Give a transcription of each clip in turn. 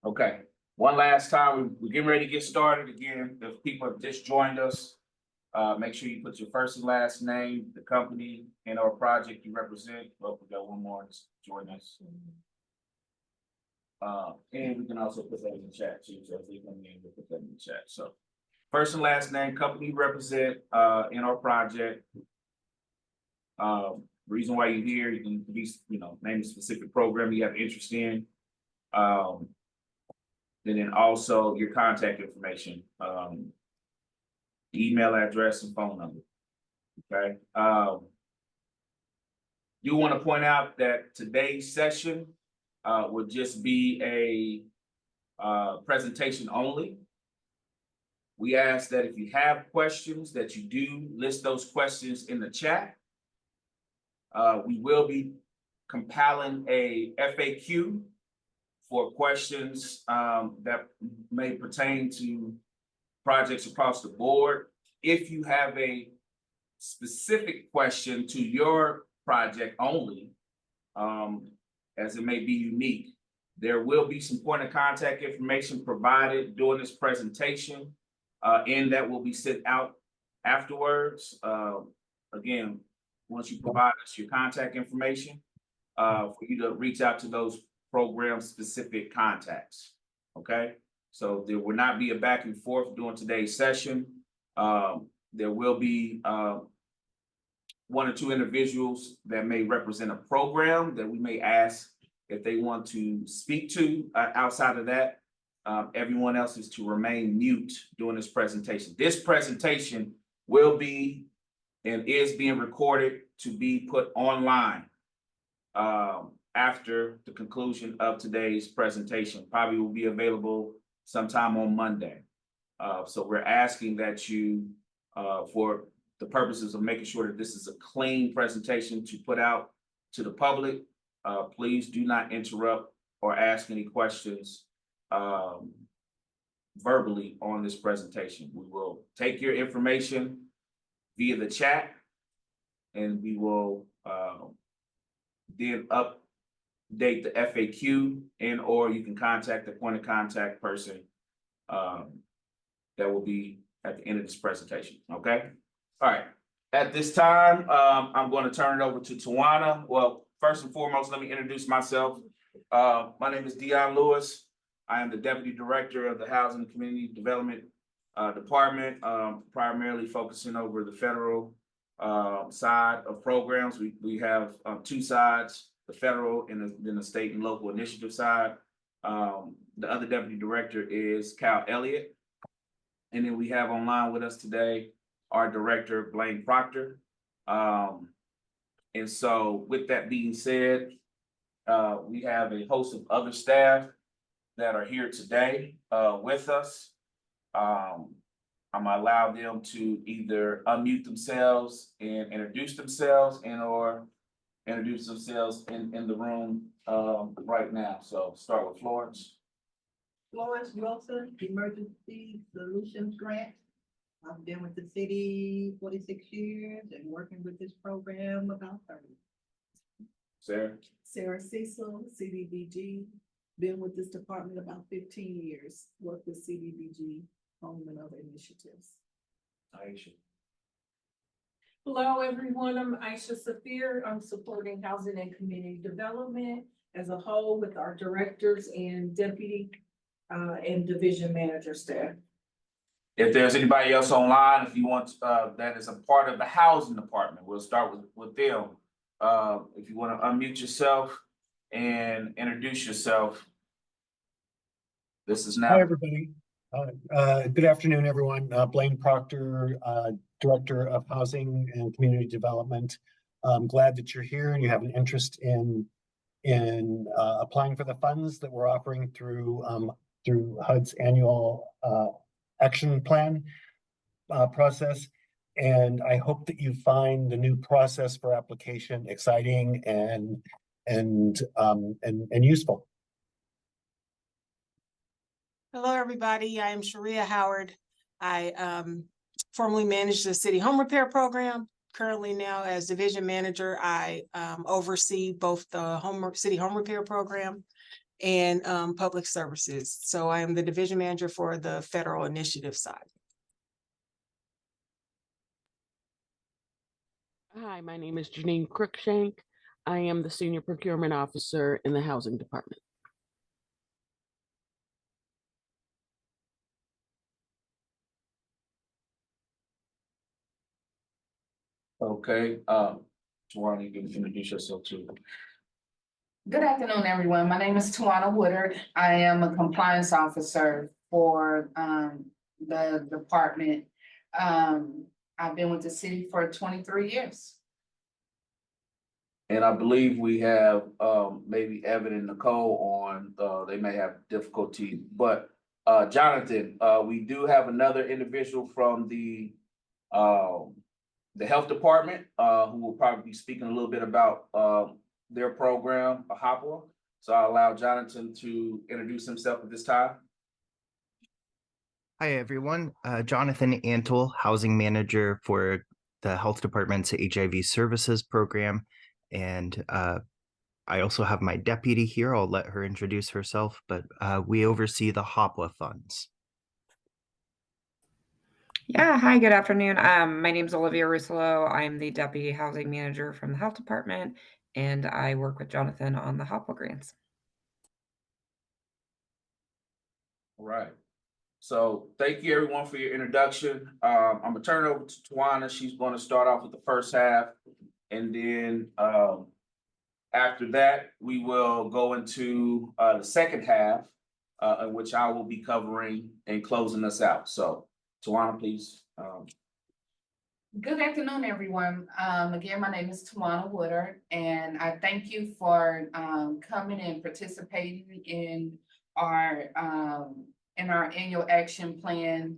Okay, one last time, we're getting ready to get started again. If people have just joined us, make sure you put your first and last name, the company and or project you represent. Oh, we got one more that's joining us. And we can also put that in the chat too, so if they come in, we'll put that in the chat. So first and last name, company you represent, in our project. Reason why you're here, you can be, name a specific program you have interest in. And then also your contact information, email address and phone number. Okay. Do want to point out that today's session will just be a presentation only. We ask that if you have questions that you do list those questions in the chat. We will be compiling a FAQ for questions that may pertain to projects across the board. If you have a specific question to your project only, as it may be unique, there will be some point of contact information provided during this presentation, and that will be sent out afterwards. Again, once you provide us your contact information, for you to reach out to those program specific contacts. Okay, so there will not be a back and forth during today's session. There will be one or two individuals that may represent a program that we may ask if they want to speak to. Outside of that, everyone else is to remain mute during this presentation. This presentation will be and is being recorded to be put online after the conclusion of today's presentation. Probably will be available sometime on Monday. So we're asking that you, for the purposes of making sure that this is a clean presentation to put out to the public, please do not interrupt or ask any questions verbally on this presentation. We will take your information via the chat, and we will then update the FAQ, and or you can contact the point of contact person that will be at the end of this presentation. Okay. All right. At this time, I'm going to turn it over to Tawana. Well, first and foremost, let me introduce myself. My name is Dion Lewis. I am the Deputy Director of the Housing and Community Development Department, primarily focusing over the federal side of programs. We have two sides, the federal and then the state and local initiative side. The other Deputy Director is Cal Elliott. And then we have online with us today our Director, Blaine Proctor. And so with that being said, we have a host of other staff that are here today with us. I'm gonna allow them to either unmute themselves and introduce themselves and or introduce themselves in the room right now. So start with Florence. Florence Wilson, Emergency Solutions Grant. I've been with the city 46 years and working with this program about 30. Sarah. Sarah Cecil, CDBG, been with this department about 15 years, worked with CDBG, home and other initiatives. Aisha. Hello, everyone. I'm Aisha Safir. I'm supporting housing and community development as a whole with our directors and deputy and division manager staff. If there's anybody else online, if you want, that is a part of the housing department, we'll start with them. If you want to unmute yourself and introduce yourself. This is now. Hi, everybody. Good afternoon, everyone. Blaine Proctor, Director of Housing and Community Development. I'm glad that you're here and you have an interest in applying for the funds that we're offering through HUD's annual action plan process. And I hope that you find the new process for application exciting and useful. Hello, everybody. I am Sharia Howard. I formerly managed the City Home Repair Program. Currently now as Division Manager, I oversee both the City Home Repair Program and public services. So I am the division manager for the federal initiative side. Hi, my name is Janine Cruikshank. I am the Senior Procurement Officer in the Housing Department. Okay, Tawana, you can introduce yourself too. Good afternoon, everyone. My name is Tawana Woodard. I am a compliance officer for the department. I've been with the city for 23 years. And I believe we have maybe Evan and Nicole on, they may have difficulty, but Jonathan, we do have another individual from the health department who will probably be speaking a little bit about their program, HOPWA. So I'll allow Jonathan to introduce himself at this time. Hi, everyone. Jonathan Antle, Housing Manager for the Health Department's HIV Services Program. And I also have my deputy here. I'll let her introduce herself, but we oversee the HOPWA funds. Yeah, hi, good afternoon. My name is Olivia Russolo. I'm the Deputy Housing Manager from the Health Department, and I work with Jonathan on the HOPWA grants. All right. So thank you everyone for your introduction. I'm gonna turn it over to Tawana. She's gonna start off with the first half. And then after that, we will go into the second half, in which I will be covering and closing us out. So Tawana, please. Good afternoon, everyone. Again, my name is Tawana Woodard, and I thank you for coming and participating in our annual action plan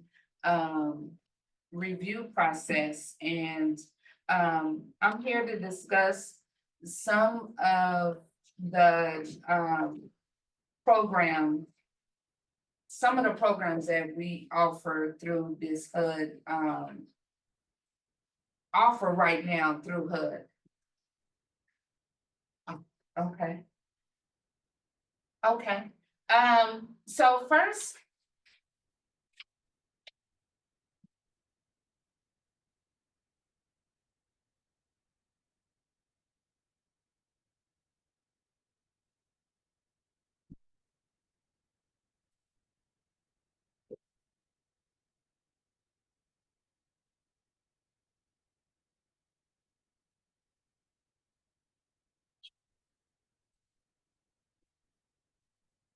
review process. And I'm here to discuss some of the some of the programs that we offer through this HUD offer right now through HUD. Okay. Okay. So first,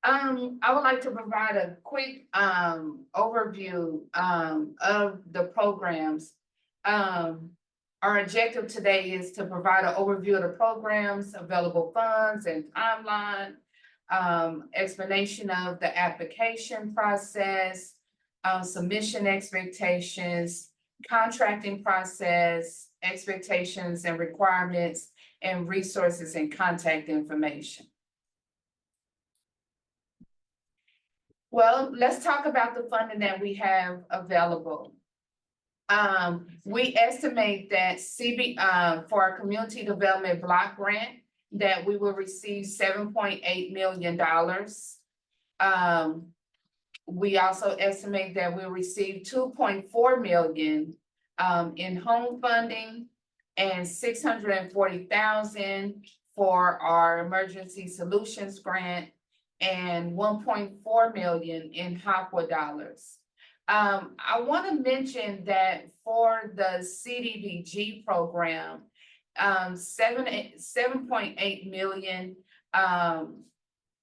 I would like to provide a quick overview of the programs. Our objective today is to provide an overview of the programs, available funds and timeline, explanation of the application process, submission expectations, contracting process, expectations and requirements, and resources and contact information. Well, let's talk about the funding that we have available. We estimate that for our community development block grant, that we will receive $7.8 million. We also estimate that we'll receive $2.4 million in home funding and $640,000 for our emergency solutions grant and $1.4 million in HOPWA dollars. I want to mention that for the CDBG program, $7.8 million,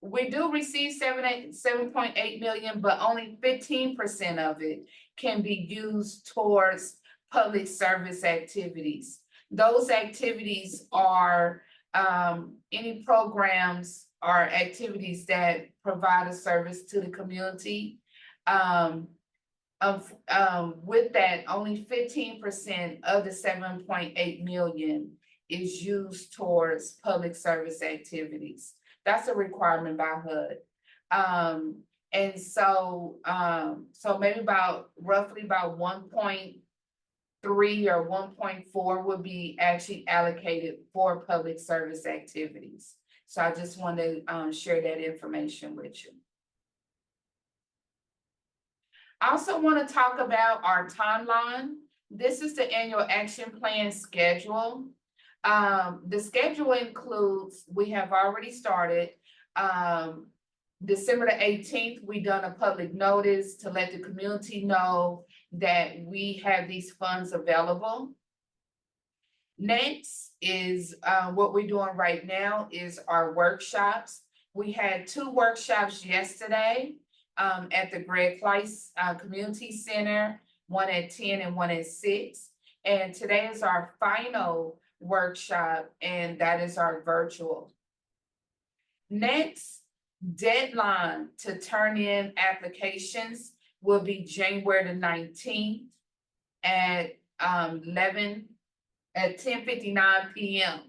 we do receive $7.8 million, but only 15% of it can be used towards public service activities. Those activities are any programs or activities that provide a service to the community. With that, only 15% of the $7.8 million is used towards public service activities. That's a requirement by HUD. And so maybe roughly about 1.3 or 1.4 would be actually allocated for public service activities. So I just wanted to share that information with you. I also want to talk about our timeline. This is the annual action plan schedule. The schedule includes, we have already started, December the 18th, we done a public notice to let the community know that we have these funds available. Next is what we're doing right now is our workshops. We had 2 workshops yesterday at the Greg Price Community Center, one at 10 and one at 6. And today is our final workshop, and that is our virtual. Next deadline to turn in applications will be January the 19th at 10:59 p.m.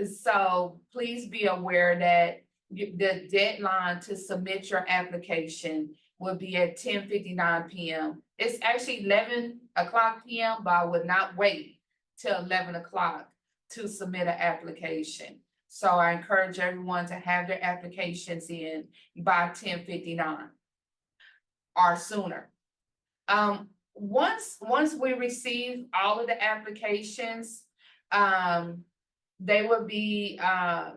So please be aware that the deadline to submit your application will be at 10:59 p.m. It's actually 11 o'clock p.m., but I would not wait till 11 o'clock to submit an application. So I encourage everyone to have their applications in by 10:59 or sooner. Once we receive all of the applications, they will be,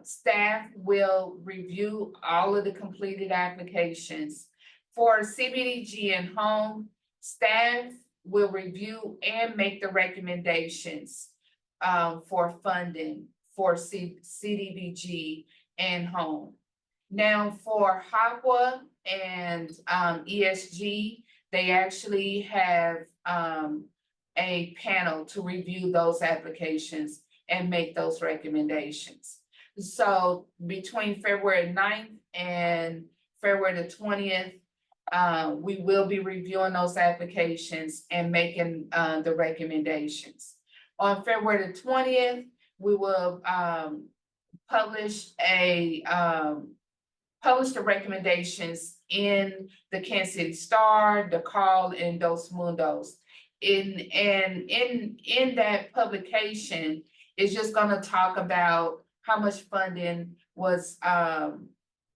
staff will review all of the completed applications. For CDBG and home, staff will review and make the recommendations for funding for CDBG and home. Now for HOPWA and ESG, they actually have a panel to review those applications and make those recommendations. So between February 9th and February the 20th, we will be reviewing those applications and making the recommendations. On February the 20th, we will publish the recommendations in the Kansas City Star, the Call, and Dos Mundos. In that publication, it's just gonna talk about how much funding was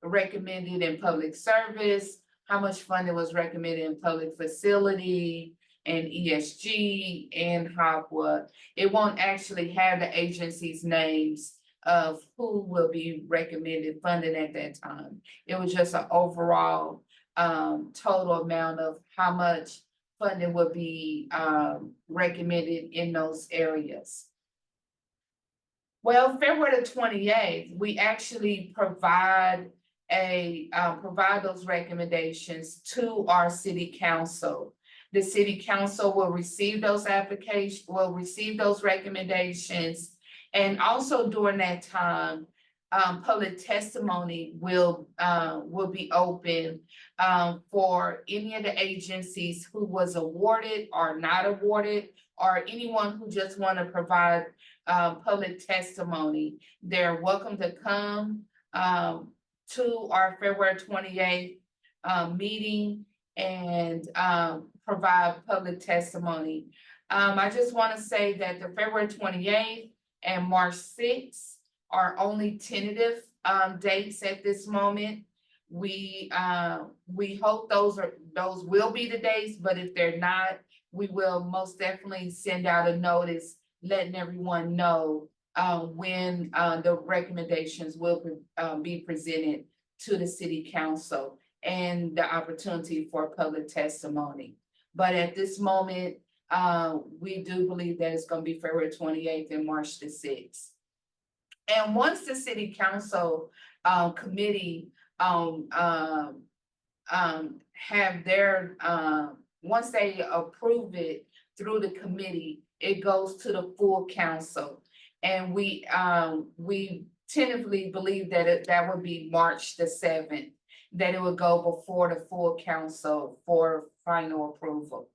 recommended in public service, how much funding was recommended in public facility and ESG and HOPWA. It won't actually have the agency's names of who will be recommended funding at that time. It was just an overall total amount of how much funding would be recommended in those areas. Well, February the 28th, we actually provide those recommendations to our city council. The city council will receive those recommendations. And also during that time, public testimony will be open for any of the agencies who was awarded or not awarded, or anyone who just want to provide public testimony. They're welcome to come to our February 28th meeting and provide public testimony. I just want to say that the February 28th and March 6th are only tentative dates at this moment. We hope those will be the dates, but if they're not, we will most definitely send out a notice letting everyone know when the recommendations will be presented to the city council and the opportunity for public testimony. But at this moment, we do believe that it's going to be February 28th and March the 6th. And once the city council committee have their, once they approve it through the committee, it goes to the full council. And we tentatively believe that that would be March the 7th, that it would go before the full council for final approval.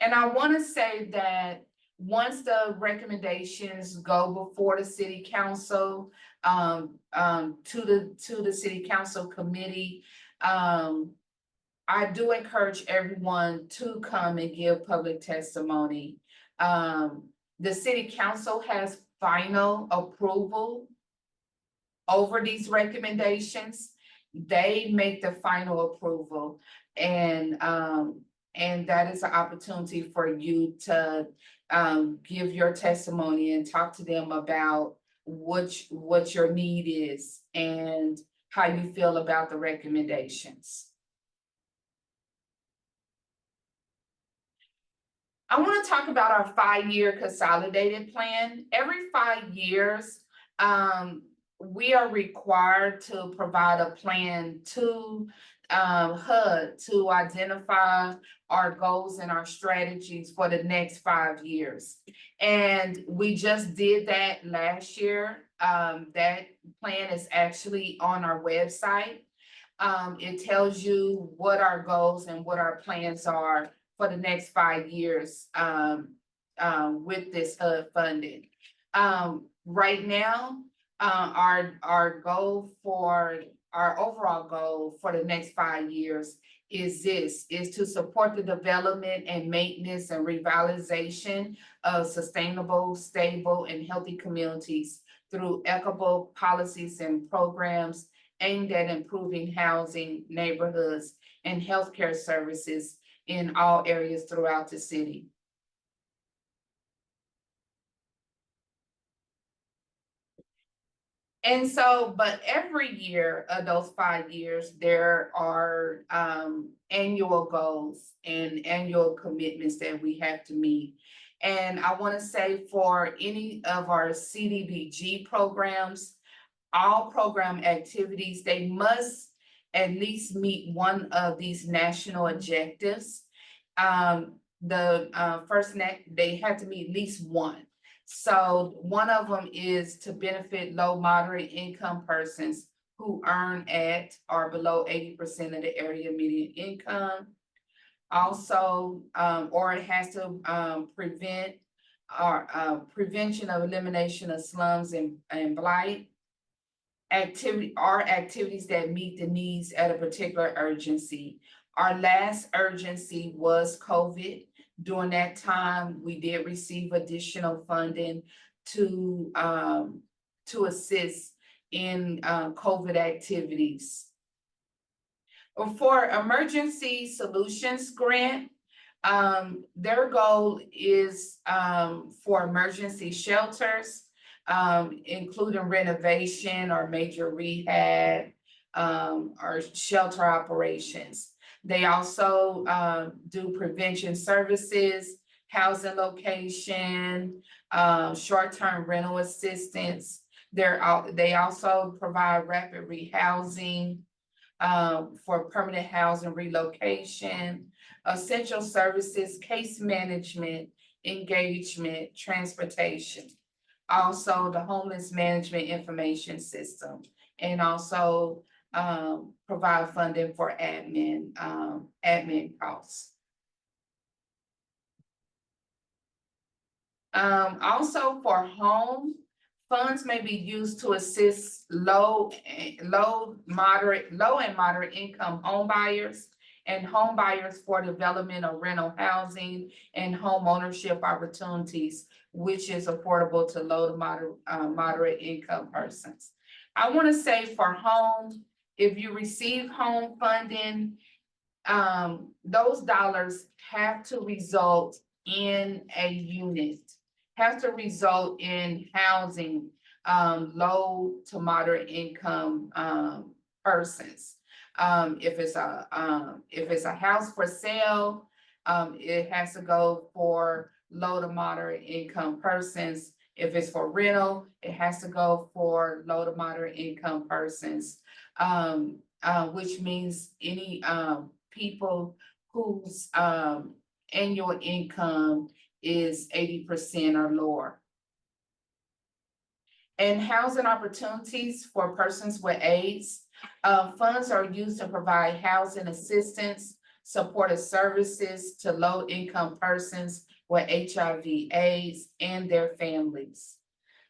And I want to say that once the recommendations go before the city council, to the city council committee, I do encourage everyone to come and give public testimony. The city council has final approval over these recommendations. They make the final approval, and that is an opportunity for you to give your testimony and talk to them about what your need is and how you feel about the recommendations. I want to talk about our 5-year consolidated plan. Every 5 years, we are required to provide a plan to HUD to identify our goals and our strategies for the next 5 years. And we just did that last year. That plan is actually on our website. It tells you what our goals and what our plans are for the next 5 years with this HUD funding. Right now, our overall goal for the next 5 years is to support the development and maintenance and revitalization of sustainable, stable, and healthy communities through equitable policies and programs aimed at improving housing, neighborhoods, and healthcare services in all areas throughout the city. And so, but every year of those 5 years, there are annual goals and annual commitments that we have to meet. And I want to say for any of our CDBG programs, all program activities, they must at least meet one of these national objectives. They have to meet at least one. So one of them is to benefit low moderate income persons who earn at or below 80% of the area median income. Also, or it has to prevent or prevention of elimination of slums and blight. Activities that meet the needs at a particular urgency. Our last urgency was COVID. During that time, we did receive additional funding to assist in COVID activities. For Emergency Solutions Grant, their goal is for emergency shelters, including renovation or major rehab, or shelter operations. They also do prevention services, housing location, short-term rental assistance. They also provide rapid rehousing for permanent housing relocation, essential services, case management, engagement, transportation. Also the homeless management information system, and also provide funding for admin costs. Also for home, funds may be used to assist low and moderate income home buyers and home buyers for development of rental housing and home ownership opportunities, which is affordable to low to moderate income persons. I want to say for home, if you receive home funding, those dollars have to result in a unit, have to result in housing low to moderate income persons. If it's a house for sale, it has to go for low to moderate income persons. If it's for rental, it has to go for low to moderate income persons, which means any people whose annual income is 80% or lower. And housing opportunities for persons with AIDS, funds are used to provide housing assistance, supportive services to low-income persons with HIV/AIDS and their families.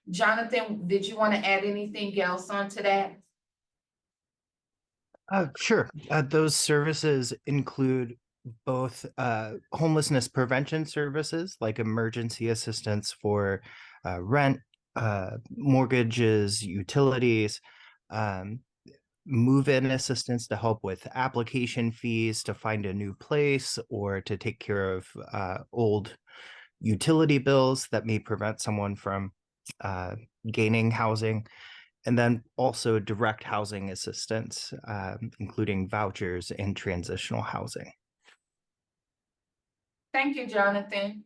Jonathan, did you want to add anything else onto that? Sure. Those services include both homelessness prevention services like emergency assistance for rent, mortgages, utilities, move-in assistance to help with application fees to find a new place or to take care of old utility bills that may prevent someone from gaining housing. And then also direct housing assistance, including vouchers and transitional housing. Thank you, Jonathan.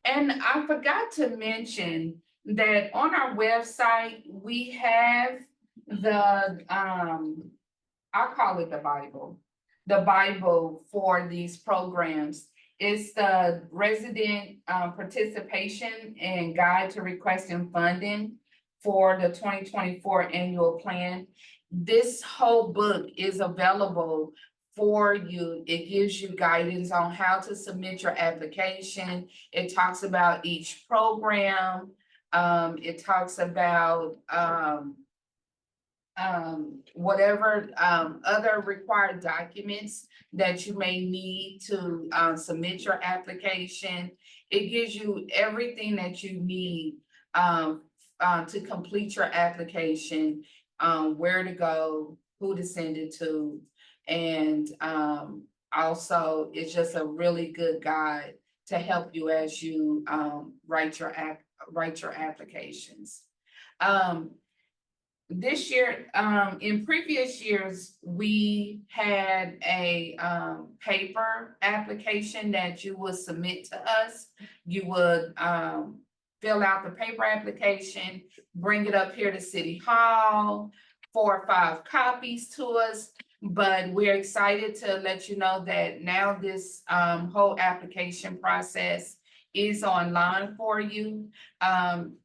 And I forgot to mention that on our website, we have the, I call it the Bible for these programs. It's the resident participation and guide to requesting funding for the 2024 annual plan. This whole book is available for you. It gives you guidance on how to submit your application. It talks about each program. It talks about whatever other required documents that you may need to submit your application. It gives you everything that you need to complete your application, where to go, who to send it to, and also it's just a really good guide to help you as you write your applications. This year, in previous years, we had a paper application that you would submit to us. You would fill out the paper application, bring it up here to City Hall, 4 or 5 copies to us. But we're excited to let you know that now this whole application process is online for you.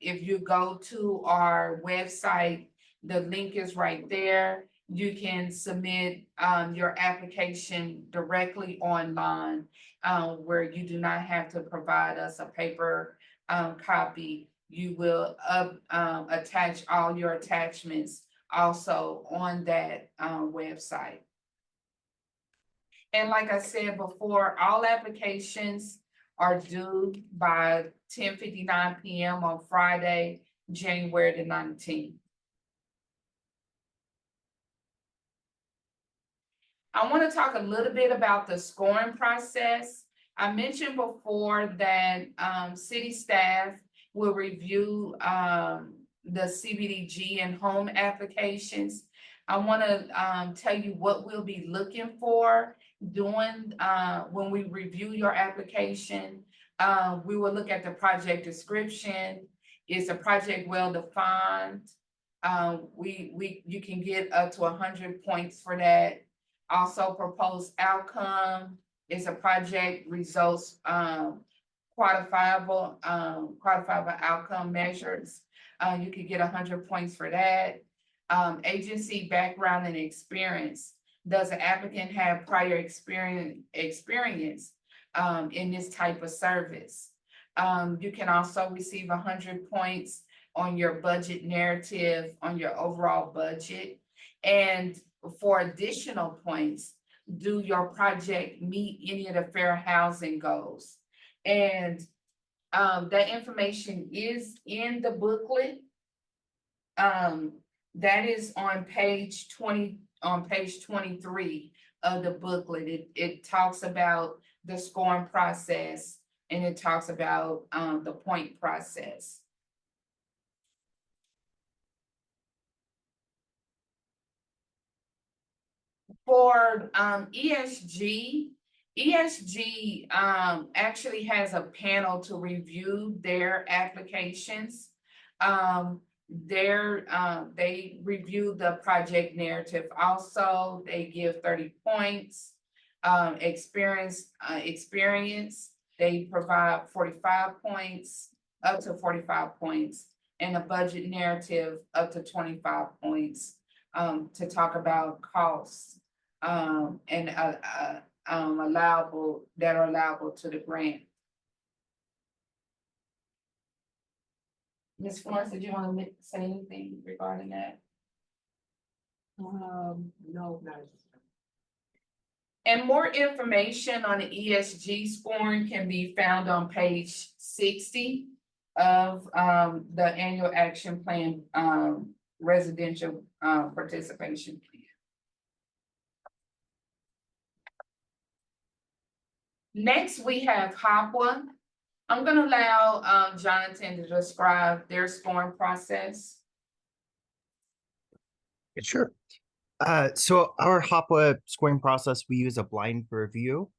If you go to our website, the link is right there. You can submit your application directly online, where you do not have to provide us a paper copy. You will attach all your attachments also on that website. And like I said before, all applications are due by 10:59 p.m. on Friday, January the 19th. I want to talk a little bit about the scoring process. I mentioned before that city staff will review the CDBG and home applications. I want to tell you what we'll be looking for doing when we review your application. We will look at the project description. Is the project well defined? You can get up to 100 points for that. Also, proposed outcome, is a project results quantifiable outcome measures. You could get 100 points for that. Agency background and experience. Does the applicant have prior experience in this type of service? You can also receive 100 points on your budget narrative, on your overall budget. And for additional points, do your project meet any of the fair housing goals? And that information is in the booklet. That is on page 23 of the booklet. It talks about the scoring process, and it talks about the point process. For ESG actually has a panel to review their applications. They review the project narrative. Also, they give 30 points. Experience, they provide 45 points, up to 45 points, and a budget narrative up to 25 points to talk about costs and allowable to the grant. Ms. Florence, did you want to say anything regarding that? No, not. And more information on the ESG scoring can be found on page 60 of the annual action plan residential participation plan. Next, we have HOPWA. I'm gonna allow Jonathan to describe their scoring process. Sure. So our HOPWA scoring process, we use a blind review.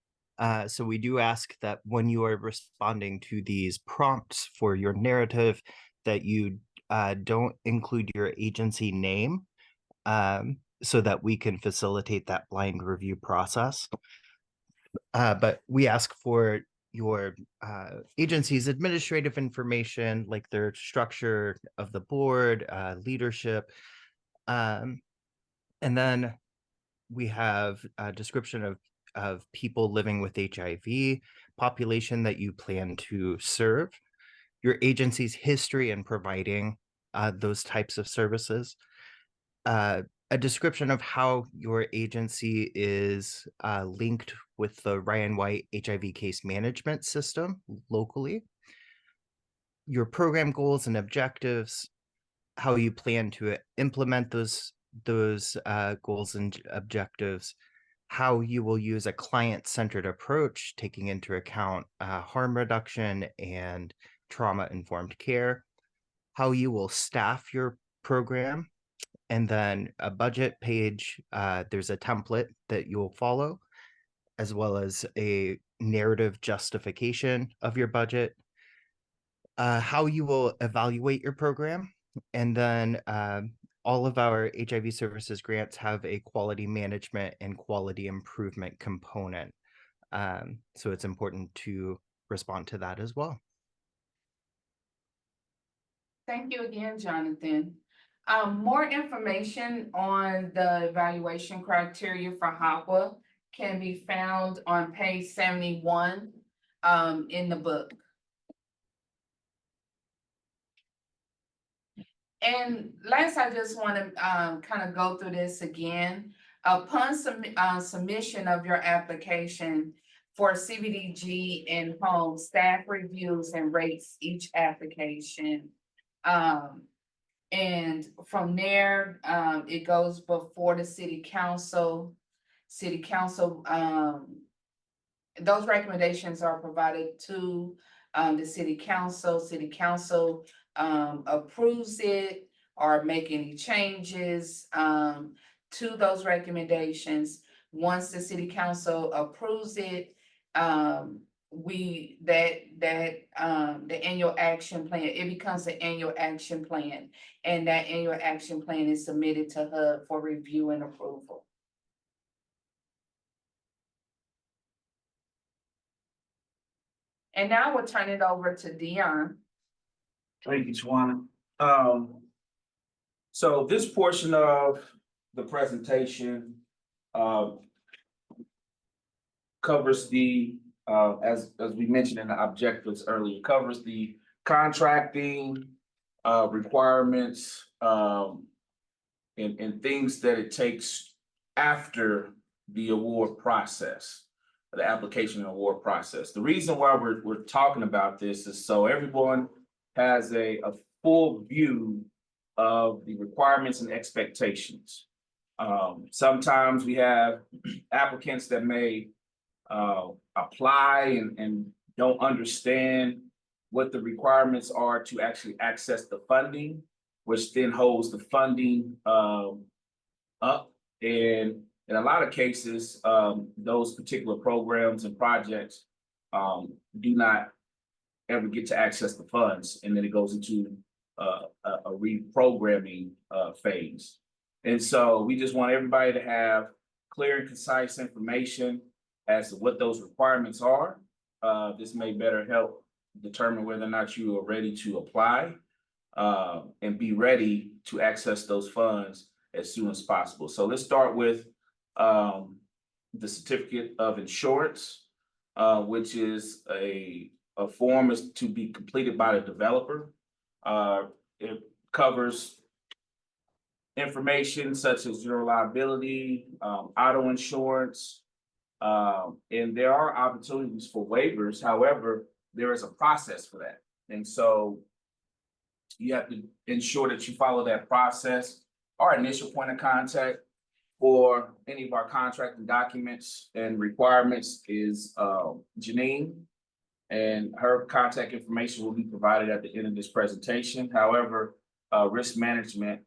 So we do ask that when you are responding to these prompts for your narrative, that you don't include your agency name, so that we can facilitate that blind review process. But we ask for your agency's administrative information, like their structure of the board, leadership, and then we have a description of people living with HIV, population that you plan to serve, your agency's history in providing those types of services, a description of how your agency is linked with the Ryan White HIV case management system locally, your program goals and objectives, how you plan to implement those goals and objectives, how you will use a client-centered approach, taking into account harm reduction and trauma-informed care, how you will staff your program, and then a budget page. There's a template that you'll follow, as well as a narrative justification of your budget, how you will evaluate your program, and then all of our HIV services grants have a quality management and quality improvement component. So it's important to respond to that as well. Thank you again, Jonathan. More information on the evaluation criteria for HOPWA can be found on page 71 in the book. And last, I just want to kind of go through this again. Upon submission of your application for CDBG and home, staff reviews and rates each application. And from there, it goes before the city council. City council, those recommendations are provided to the city council. City council approves it or make any changes to those recommendations. Once the city council approves it, the annual action plan, it becomes an annual action plan, and that annual action plan is submitted to HUD for review and approval. And now we'll turn it over to Dion. Thank you, Tawana. So this portion of the presentation covers the, as we mentioned in the objectives earlier, covers the contracting requirements and things that it takes after the award process, the application and award process. The reason why we're talking about this is so everyone has a full view of the requirements and expectations. Sometimes we have applicants that may apply and don't understand what the requirements are to actually access the funding, which then holds the funding up. And in a lot of cases, those particular programs and projects do not ever get to access the funds, and then it goes into a reprogramming phase. And so we just want everybody to have clear and concise information as to what those requirements are. This may better help determine whether or not you are ready to apply and be ready to access those funds as soon as possible. So let's start with the certificate of insurance, which is a form is to be completed by the developer. It covers information such as general liability, auto insurance, and there are opportunities for waivers. However, there is a process for that. And so You have to ensure that you follow that process. Our initial point of contact for any of our contracting documents and requirements is Janine. And her contact information will be provided at the end of this presentation. However, risk management,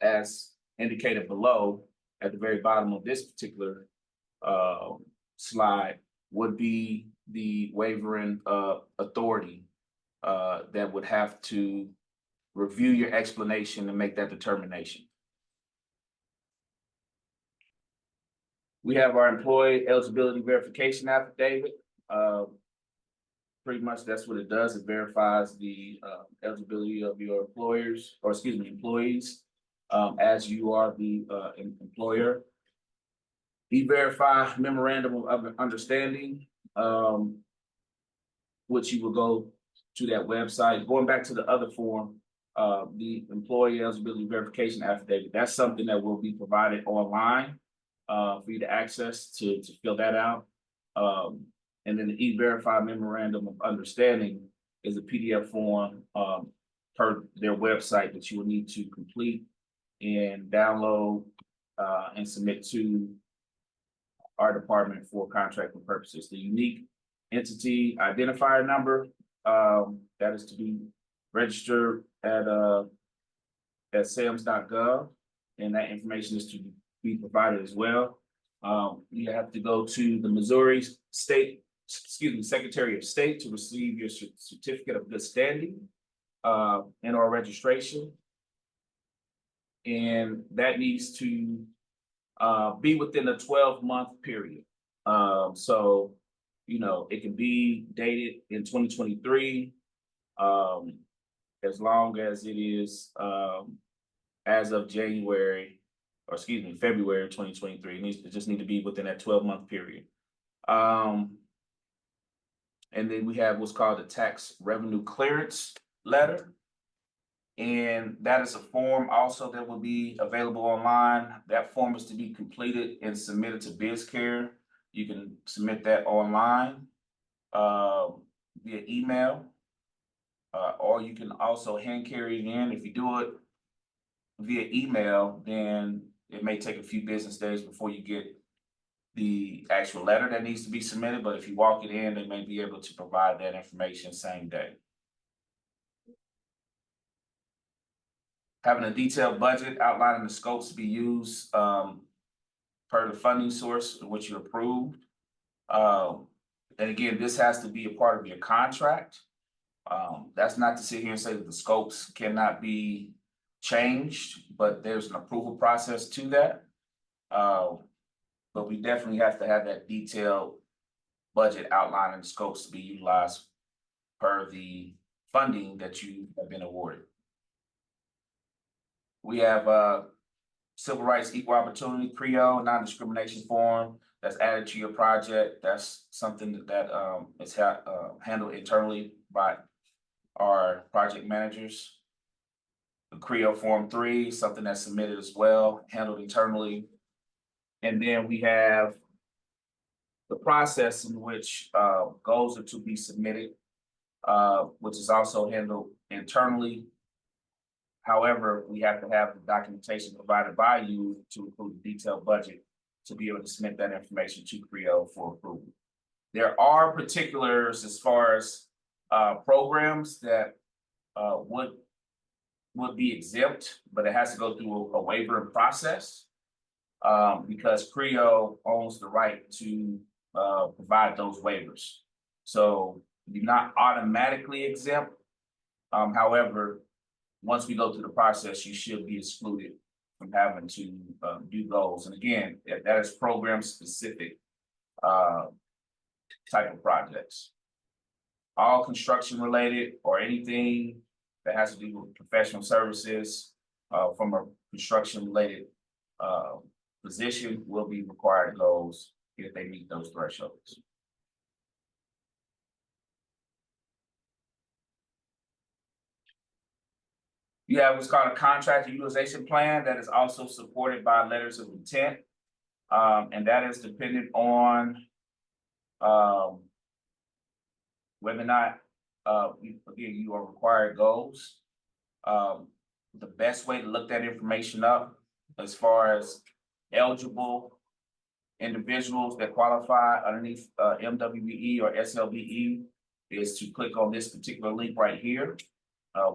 as indicated below at the very bottom of this particular slide, would be the wavering authority that would have to review your explanation and make that determination. We have our employee eligibility verification affidavit. Pretty much that's what it does. It verifies the eligibility of your employees, as you are the employer. E-Verify memorandum of understanding, which you will go to that website. Going back to the other form, the employee eligibility verification affidavit, that's something that will be provided online for you to access to fill that out. And then the E-Verify memorandum of understanding is a PDF form per their website that you will need to complete and download and submit to our department for contracting purposes. The unique entity identifier number that is to be registered at SAMS.gov, and that information is to be provided as well. You have to go to the Missouri Secretary of State to receive your certificate of good standing and or registration. And that needs to be within a 12-month period. So, you know, it can be dated in 2023, as long as it is as of February 2023. It just need to be within that 12-month period. And then we have what's called a tax revenue clearance letter. And that is a form also that will be available online. That form is to be completed and submitted to BizCare. You can submit that online via email, or you can also hand carry it in. If you do it via email, then it may take a few business days before you get the actual letter that needs to be submitted. But if you walk it in, they may be able to provide that information same day. Having a detailed budget outlining the scopes to be used per the funding source which you approved. And again, this has to be a part of your contract. That's not to sit here and say that the scopes cannot be changed, but there's an approval process to that. But we definitely have to have that detailed budget outlining the scopes to be utilized per the funding that you have been awarded. We have Civil Rights Equal Opportunity, CREO, non-discrimination form that's added to your project. That's something that is handled internally by our project managers. The CREO Form 3, something that's submitted as well, handled internally. And then we have the process in which goals are to be submitted, which is also handled internally. However, we have to have the documentation provided by you to include a detailed budget to be able to submit that information to CREO for approval. There are particulars as far as programs that would be exempt, but it has to go through a waiver process because CREO owns the right to provide those waivers. So you're not automatically exempt. However, once we go through the process, you should be excluded from having to do those. And again, that is program specific type of projects. All construction related or anything that has to do with professional services from a construction related position will be required goals if they meet those thresholds. You have what's called a contractor utilization plan that is also supported by letters of intent. And that is dependent on whether or not Again, you are required goals. The best way to look that information up as far as eligible individuals that qualify underneath MWBE or SLBE is to click on this particular link right here.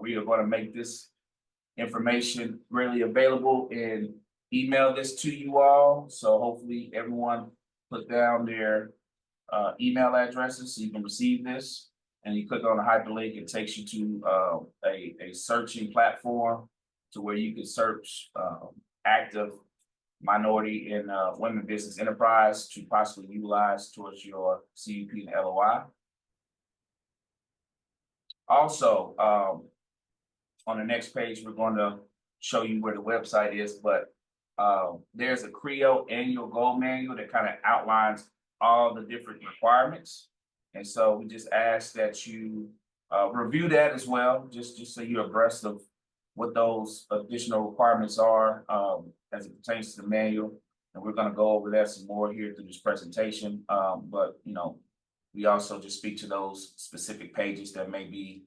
We are going to make this information really available and email this to you all. So hopefully everyone put down their email addresses so you can receive this. And you click on the hyperlink, it takes you to a searching platform to where you can search active minority and women business enterprise to possibly utilize towards your CUP and LOI. Also, on the next page, we're going to show you where the website is, but there's a CREO annual goal manual that kind of outlines all the different requirements. And so we just ask that you review that as well, just so you're abreast of what those additional requirements are as it pertains to the manual. And we're going to go over that some more here through this presentation. But, you know, we also just speak to those specific pages that may be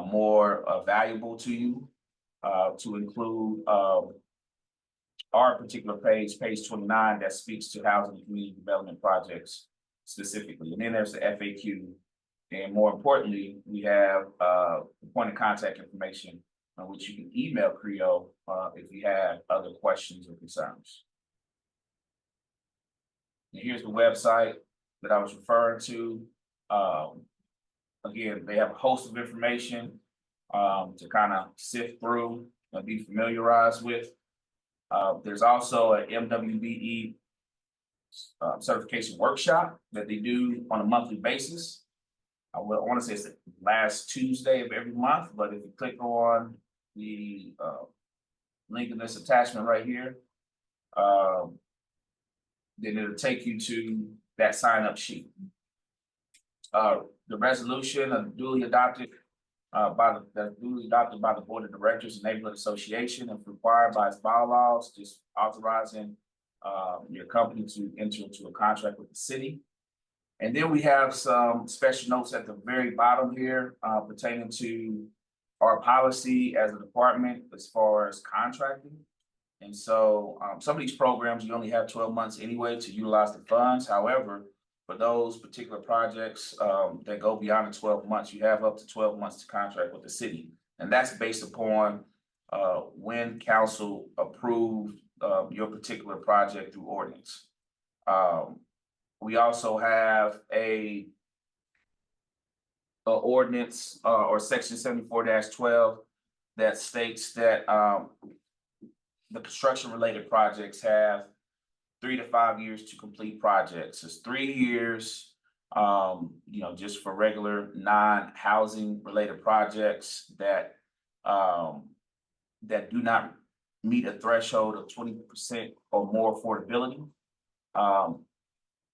more valuable to you, to include our particular page 29, that speaks to housing and community development projects specifically. And then there's the FAQ. And more importantly, we have the point of contact information on which you can email CREO if you have other questions or concerns. And here's the website that I was referring to. Again, they have a host of information to kind of sift through and be familiarized with. There's also an MWBE certification workshop that they do on a monthly basis. I want to say it's the last Tuesday of every month, but if you click on the link in this attachment right here, then it'll take you to that sign-up sheet. The resolution duly adopted by the Board of Directors and Neighborhood Association, if required by its bylaws, just authorizing your company to enter into a contract with the city. And then we have some special notes at the very bottom here pertaining to our policy as a department as far as contracting. And so some of these programs, you only have 12 months anyway to utilize the funds. However, for those particular projects that go beyond the 12 months, you have up to 12 months to contract with the city. And that's based upon when council approved your particular project through ordinance. We also have a ordinance or section 74-12 that states that the construction related projects have 3 to 5 years to complete projects. It's 3 years, you know, just for regular non-housing related projects that that do not meet a threshold of 20% or more affordability.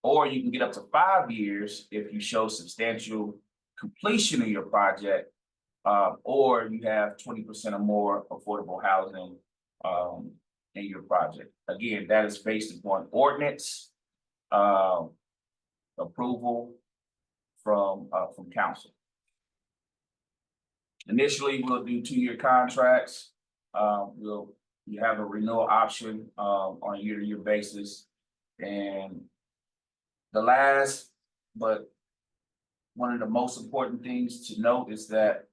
Or you can get up to 5 years if you show substantial completion of your project, or you have 20% or more affordable housing in your project. Again, that is based upon ordinance approval from council. Initially, we'll do 2-year contracts. You have a renewal option on a year-to-year basis. And the last, but one of the most important things to note is that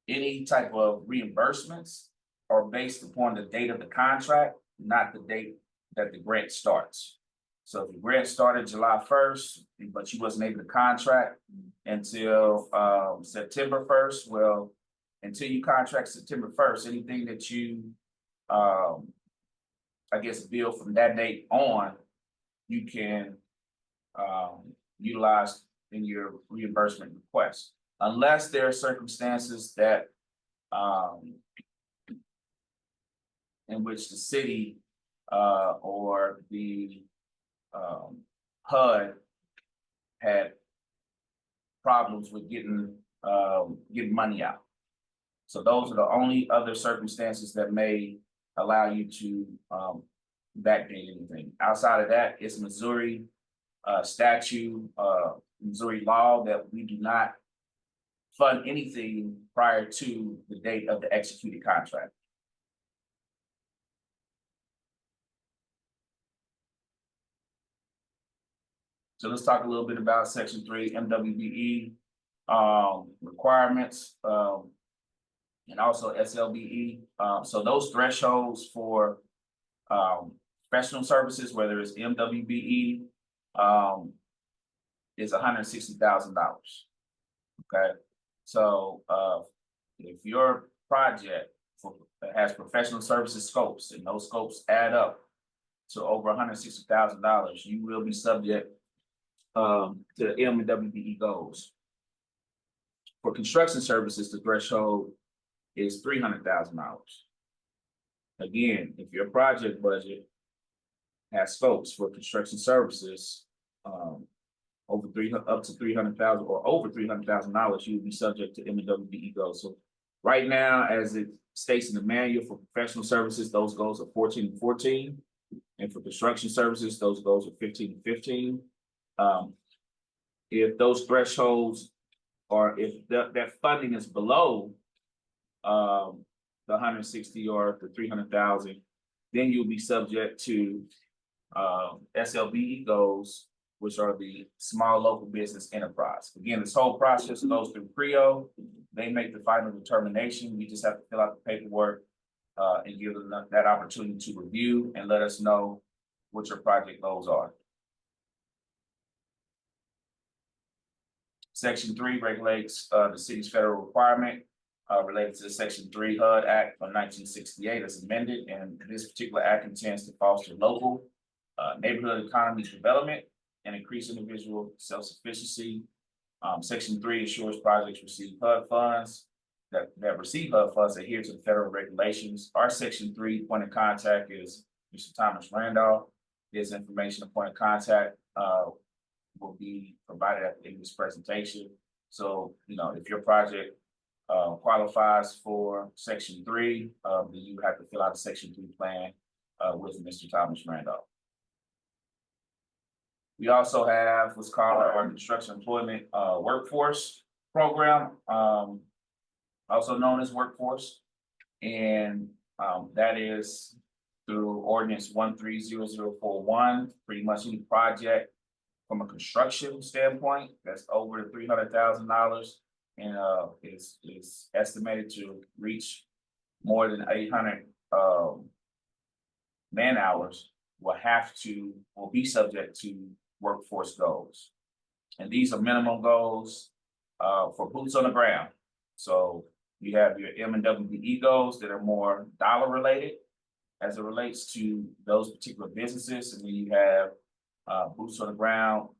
any type of reimbursements are based upon the date of the contract, not the date that the grant starts. So if the grant started July 1st, but you wasn't able to contract until September 1st, well, until you contract September 1st, anything that you, I guess, bill from that date on, you can utilize in your reimbursement request, unless there are circumstances that in which the city or the HUD had problems with getting money out. So those are the only other circumstances that may allow you to backdate anything. Outside of that, it's Missouri statute Missouri law that we do not fund anything prior to the date of the executed contract. So let's talk a little bit about Section 3 MWBE requirements and also SLBE. So those thresholds for professional services, whether it's MWBE, is $160,000. Okay, so if your project has professional services scopes and those scopes add up to over $160,000, you will be subject to MWBE goals. For construction services, the threshold is $300,000. Again, if your project budget has scopes for construction services up to $300,000 or over $300,000, you will be subject to MWBE goals. So right now, as it states in the manual for professional services, those goals are 14 and 14. And for construction services, those goals are 15 and 15. If those thresholds or if that funding is below the 160 or the 300,000, then you'll be subject to SLBE goals, which are the small local business enterprise. Again, this whole process goes through CREO. They make the final determination. We just have to fill out the paperwork and give them that opportunity to review and let us know what your project goals are. Section 3 regulates the city's federal requirement related to the Section 3 HUD Act of 1968 as amended, and this particular act intends to foster local neighborhood economy development and increase individual self-sufficiency. Section 3 ensures projects receive HUD funds that receive HUD funds adhere to the federal regulations. Our Section 3 point of contact is Mr. Thomas Randolph. His information of point of contact will be provided at the end of this presentation. So, if your project qualifies for Section 3, then you have to fill out a Section 3 plan with Mr. Thomas Randolph. We also have what's called our construction employment workforce program, also known as workforce. And that is through ordinance 130041, pretty much any project from a construction standpoint that's over $300,000 and is estimated to reach more than 800 man hours will be subject to workforce goals. And these are minimum goals for boots on the ground. So you have your M and WBE goals that are more dollar related as it relates to those particular businesses. And then you have boots on the ground,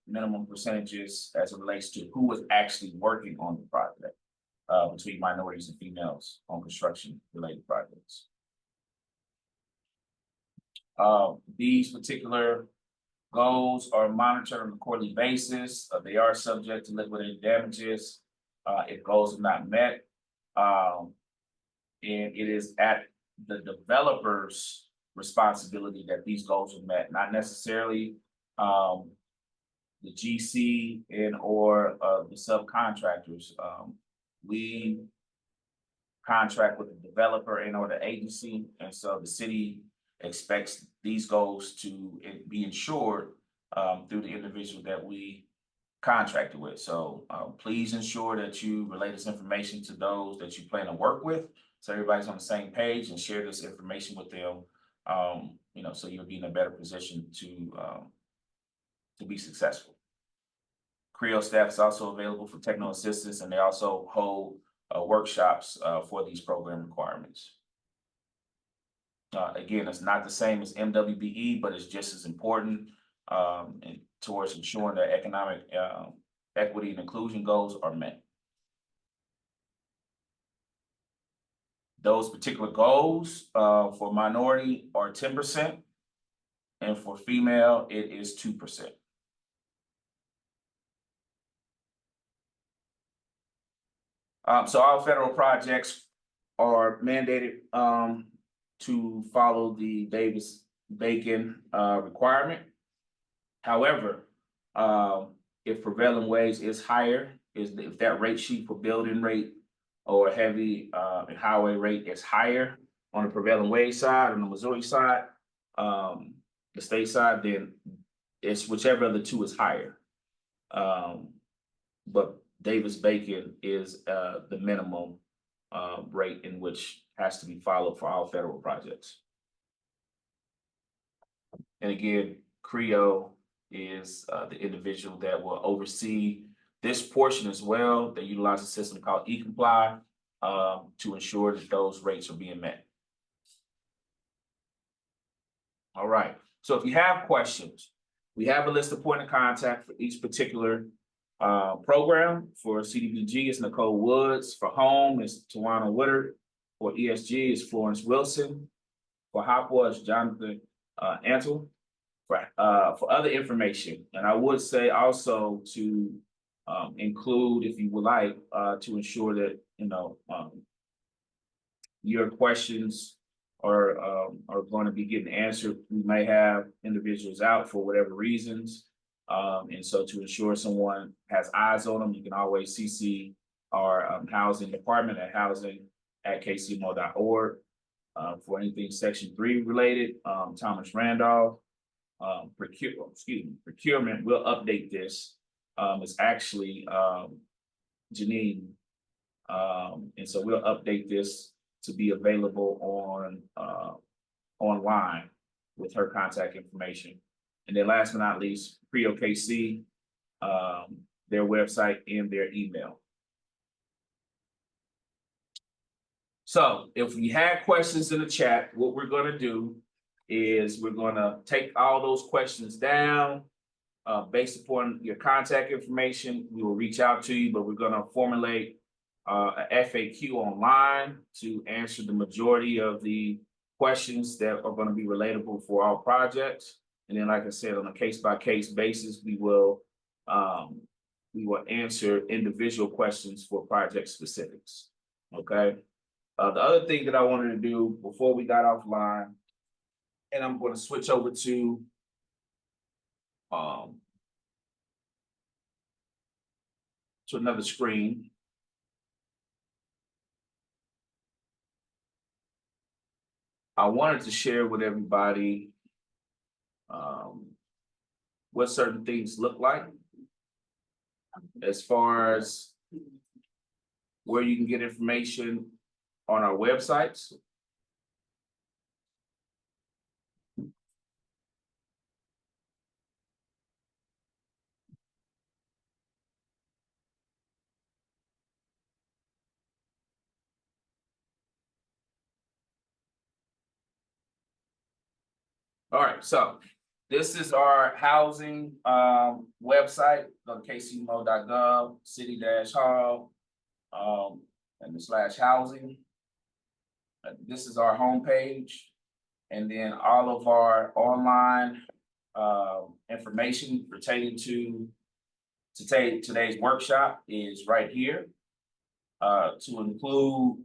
minimum percentages as it relates to who is actually working on the project between minorities and females on construction related projects. These particular goals are monitored on a quarterly basis. They are subject to liquidated damages if goals are not met. And it is at the developer's responsibility that these goals are met, not necessarily the GC and or the subcontractors. We contract with the developer and or the agency, and so the city expects these goals to be ensured through the individual that we contracted with. So please ensure that you relay this information to those that you plan to work with, so everybody's on the same page, and share this information with them. So you'll be in a better position to be successful. CREO staff is also available for technical assistance, and they also hold workshops for these program requirements. Again, it's not the same as MWBE, but it's just as important towards ensuring that economic equity and inclusion goals are met. Those particular goals for minority are 10%, and for female, it is 2%. So all federal projects are mandated to follow the Davis-Bacon requirement. However, if prevailing wage is higher, if that rate sheet for building rate or heavy and highway rate is higher on the prevailing wage side, on the Missouri side, the state side, then it's whichever of the two is higher. But Davis-Bacon is the minimum rate in which has to be followed for all federal projects. And again, Creo is the individual that will oversee this portion as well. They utilize a system called e-comply to ensure that those rates are being met. All right, so if you have questions, we have a list of point of contact for each particular program. For CDBG, it's Nicole Woods. For Home, it's Tawana Woodard. For ESG, it's Florence Wilson. For HOPWA, it's Jonathan Antle. For other information, and I would say also to include, if you would like, to ensure that your questions are going to be getting answered. We may have individuals out for whatever reasons, and so to ensure someone has eyes on them, you can always CC our housing department at housing@kcmo.org for anything Section 3 related. Thomas Randolph. Procurement will update this. It's actually Janine, and so we'll update this to be available on online with her contact information. And then last but not least, PreOKC, their website and their email. So if we had questions in the chat, what we're going to do is we're going to take all those questions down based upon your contact information. We will reach out to you, but we're going to formulate a FAQ online to answer the majority of the questions that are going to be relatable for all projects. And then, like I said, on a case-by-case basis, we will answer individual questions for project specifics. Okay. The other thing that I wanted to do before we got offline, and I'm going to switch over to another screen. I wanted to share with everybody what certain things look like as far as where you can get information on our websites. All right, so this is our housing website, go to kcmo.gov, city-hall, and the /housing. This is our homepage, and then all of our online information pertaining to today's workshop is right here, to include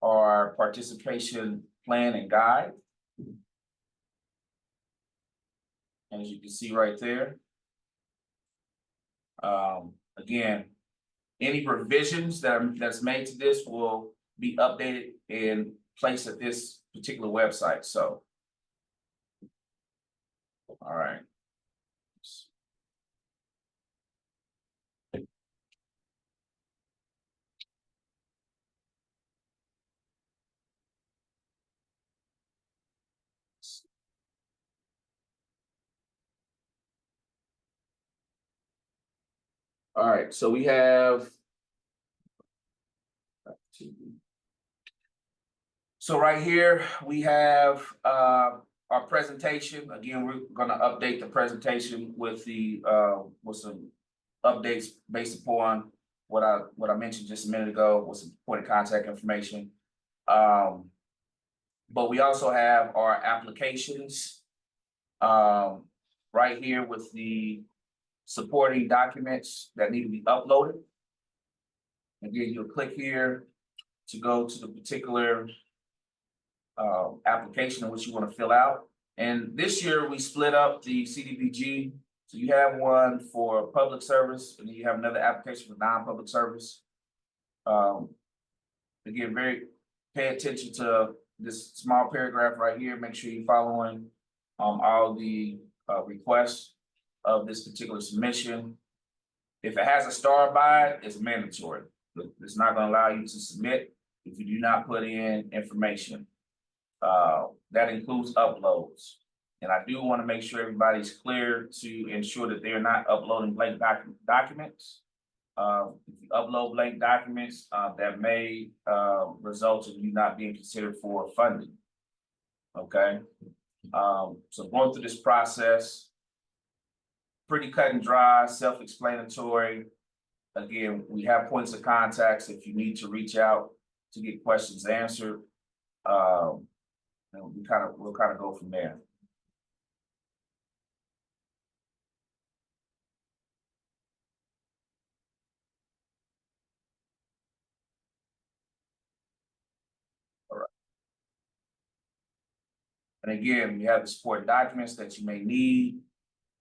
our participation plan and guide. And as you can see right there, again, any revisions that's made to this will be updated and placed at this particular website. So, all right. All right, so we have. So right here, we have our presentation. Again, we're going to update the presentation with some updates based upon what I mentioned just a minute ago with some point of contact information. But we also have our applications right here with the supporting documents that need to be uploaded. Again, you'll click here to go to the particular application in which you want to fill out. And this year we split up the CDBG So you have one for public service, and then you have another application for non-public service. Again, pay attention to this small paragraph right here. Make sure you're following all the requests of this particular submission. If it has a star by it, it's mandatory. It's not going to allow you to submit if you do not put in information. That includes uploads. And I do want to make sure everybody's clear to ensure that they're not uploading blank documents. If you upload blank documents, that may result in you not being considered for funding. Okay, so going through this process, pretty cut and dry, self-explanatory. Again, we have points of contacts if you need to reach out to get questions answered. And we'll kind of go from there. And again, we have the support documents that you may need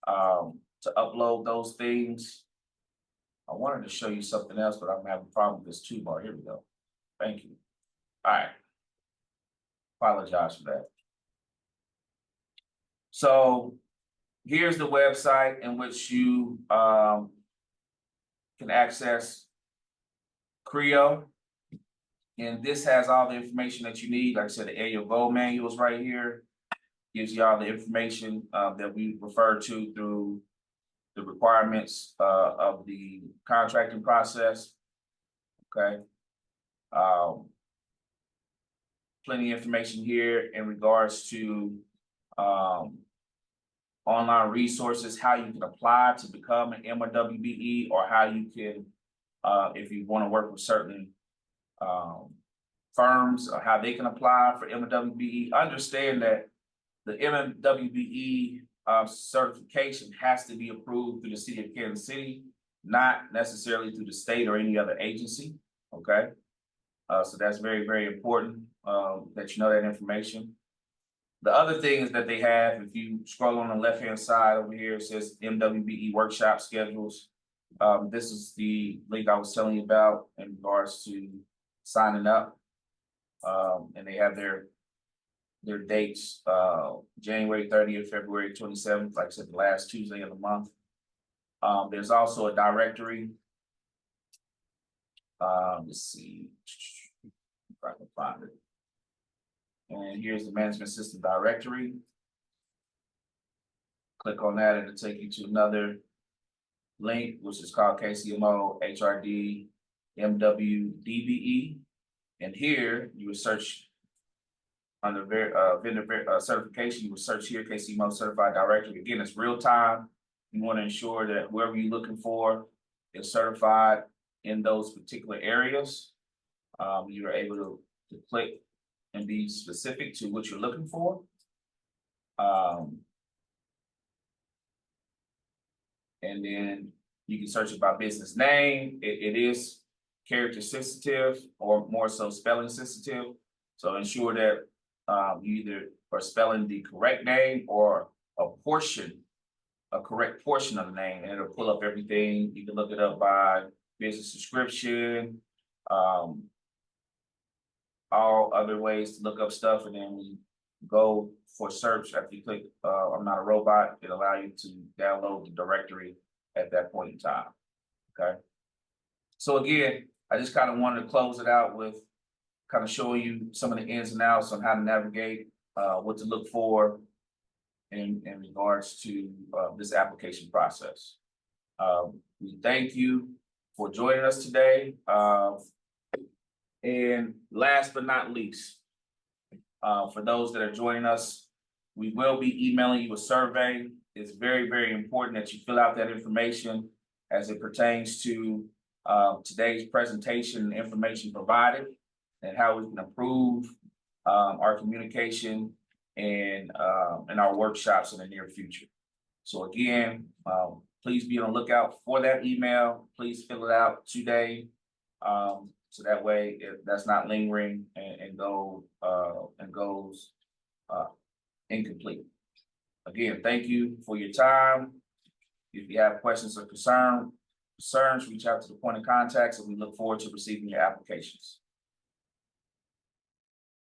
to upload those things. I wanted to show you something else, but I'm having a problem with this toolbar. Here we go. Thank you. All right. Apologize for that. So here's the website in which you can access CREO. And this has all the information that you need. Like I said, the annual goal manuals right here. Gives you all the information that we refer to through the requirements of the contracting process. Okay. Plenty of information here in regards to online resources, how you can apply to become an MWBE, or how you can, if you want to work with certain firms, or how they can apply for MWBE. Understand that the MWBE certification has to be approved through the city of Kansas City, not necessarily through the state or any other agency. Okay, so that's very, very important that you know that information. The other thing is that they have, if you scroll on the left-hand side over here, it says MWBE workshop schedules. This is the link I was telling you about in regards to signing up. And they have their dates, January 30th, February 27th, like I said, the last Tuesday of the month. There's also a directory. Let's see if I can find it. And here's the management system directory. Click on that and it'll take you to another link, which is called KCMO HRD MWDBE. And here you would search under vendor certification, you would search here KCMO certified directory. Again, it's real time. You want to ensure that whoever you're looking for is certified in those particular areas. You're able to click and be specific to what you're looking for. And then you can search it by business name. It is character sensitive, or more so spelling sensitive. So ensure that you either are spelling the correct name or a correct portion of the name, and it'll pull up everything. You can look it up by business description, all other ways to look up stuff, and then we go for search. After you click I'm not a robot, it'll allow you to download the directory at that point in time. Okay, so again, I just kind of wanted to close it out with kind of showing you some of the ins and outs on how to navigate, what to look for in regards to this application process. We thank you for joining us today. And last but not least, for those that are joining us, we will be emailing you a survey. It's very, very important that you fill out that information as it pertains to today's presentation and information provided, and how we can improve our communication and our workshops in the near future. So again, please be on the lookout for that email. Please fill it out today. So that way that's not lingering and goes incomplete. Again, thank you for your time. If you have questions or concerns, reach out to the point of contacts, and we look forward to receiving your applications.